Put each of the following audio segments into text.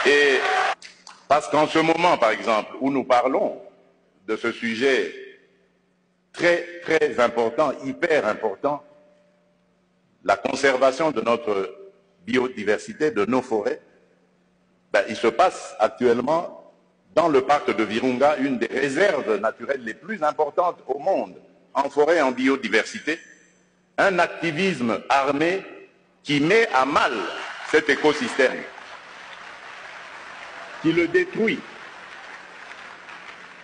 Et parce qu'en ce moment, par exemple, où nous parlons de ce sujet très, très important, hyper important, la conservation de notre biodiversité, de nos forêts, il se passe actuellement dans le parc de Virunga une des réserves naturelles les plus importantes au monde, en forêt et en biodiversité, un activisme armé qui met à mal cet écosystème, qui le détruit.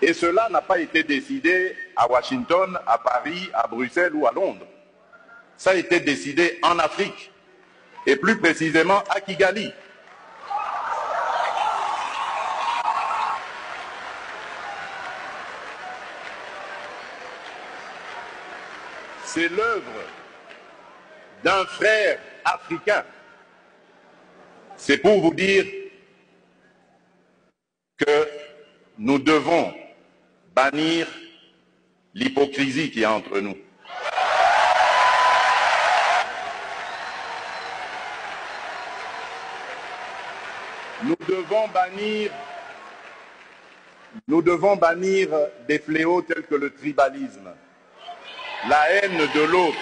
Et cela n'a pas été décidé à Washington, à Paris, à Bruxelles ou à Londres. Ça a été décidé en Afrique, et plus précisément à Kigali. C'est l'œuvre d'un frère africain. C'est pour vous dire que nous devons bannir l'hypocrisie qui est entre nous. Nous devons bannir des fléaux tels que le tribalisme, la haine de l'autre.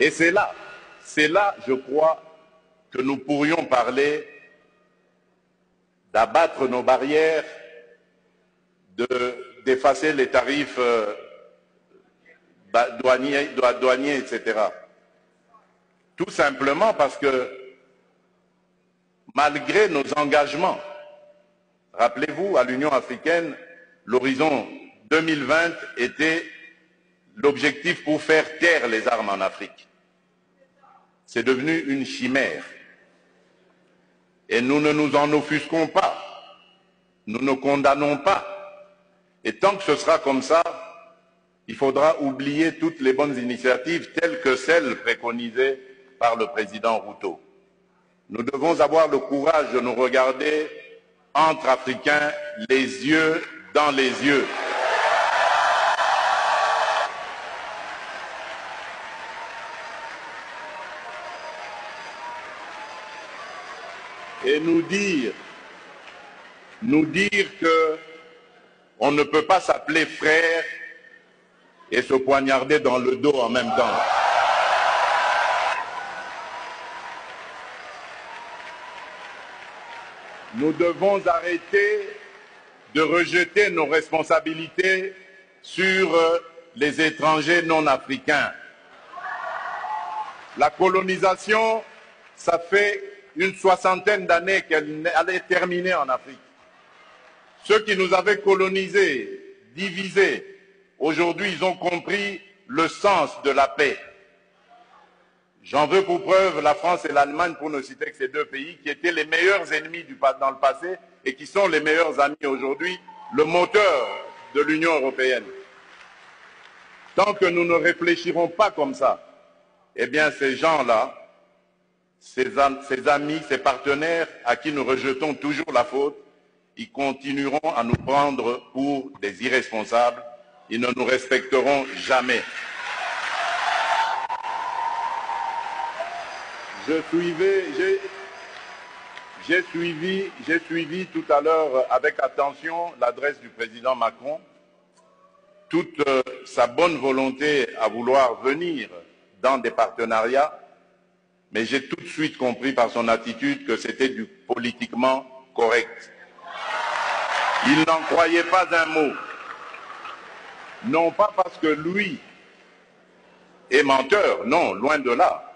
Et c'est là, je crois, que nous pourrions parler d'abattre nos barrières, d'effacer les tarifs douaniers, etc. Tout simplement parce que, malgré nos engagements, rappelez-vous, à l'Union africaine, l'horizon 2020 était l'objectif pour faire taire les armes en Afrique. C'est devenu une chimère. Et nous ne nous en offusquons pas. Nous ne condamnons pas. Et tant que ce sera comme ça, il faudra oublier toutes les bonnes initiatives telles que celles préconisées par le président Ruto. Nous devons avoir le courage de nous regarder entre Africains, les yeux dans les yeux. Et nous dire que on ne peut pas s'appeler frère et se poignarder dans le dos en même temps. Nous devons arrêter de rejeter nos responsabilités sur les étrangers non africains. La colonisation, ça fait une soixantaine d'années qu'elle allait terminer en Afrique. Ceux qui nous avaient colonisés, divisés, aujourd'hui ils ont compris le sens de la paix. J'en veux pour preuve la France et l'Allemagne, pour ne citer que ces deux pays, qui étaient les meilleurs ennemis dans le passé et qui sont les meilleurs amis aujourd'hui, le moteur de l'Union européenne. Tant que nous ne réfléchirons pas comme ça, eh bien ces gens-là, ces amis, ces partenaires à qui nous rejetons toujours la faute, ils continueront à nous prendre pour des irresponsables, ils ne nous respecteront jamais. J'ai suivi tout à l'heure avec attention l'adresse du président Macron, toute sa bonne volonté à vouloir venir dans des partenariats, mais j'ai tout de suite compris par son attitude que c'était du politiquement correct. Il n'en croyait pas un mot. Non pas parce que lui est menteur, non, loin de là.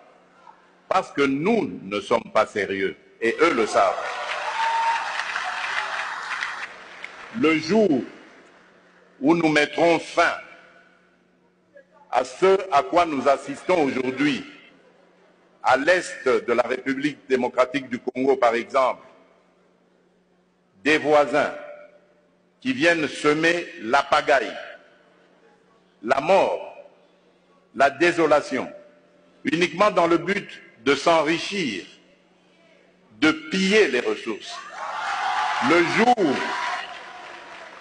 Parce que nous ne sommes pas sérieux, et eux le savent. Le jour où nous mettrons fin à ce à quoi nous assistons aujourd'hui, à l'est de la République démocratique du Congo par exemple, des voisins qui viennent semer la pagaille, la mort, la désolation, uniquement dans le but de s'enrichir, de piller les ressources.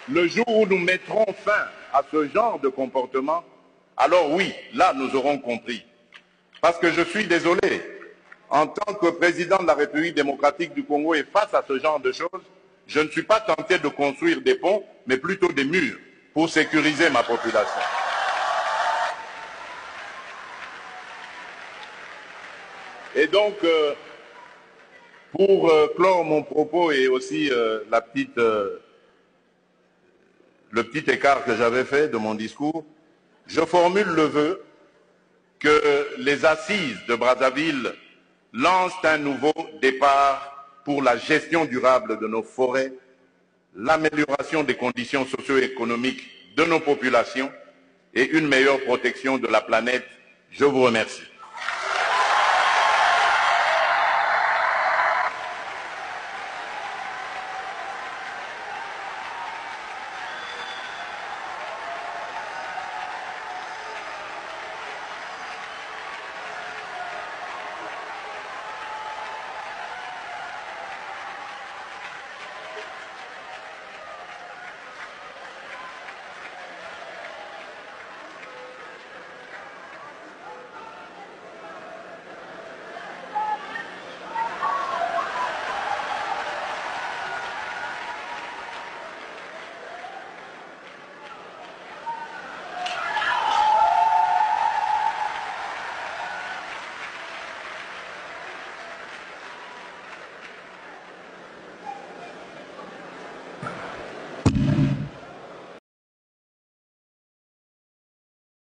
Le jour où nous mettrons fin à ce genre de comportement, alors oui, là nous aurons compris. Parce que je suis désolé, En tant que président de la République démocratique du Congo et face à ce genre de choses, je ne suis pas tenté de construire des ponts, mais plutôt des murs pour sécuriser ma population. Et donc, pour clore mon propos et aussi le petit écart que j'avais fait de mon discours, je formule le vœu que les assises de Brazzaville lancent un nouveau départ pour la gestion durable de nos forêts, l'amélioration des conditions socio-économiques de nos populations et une meilleure protection de la planète. Je vous remercie.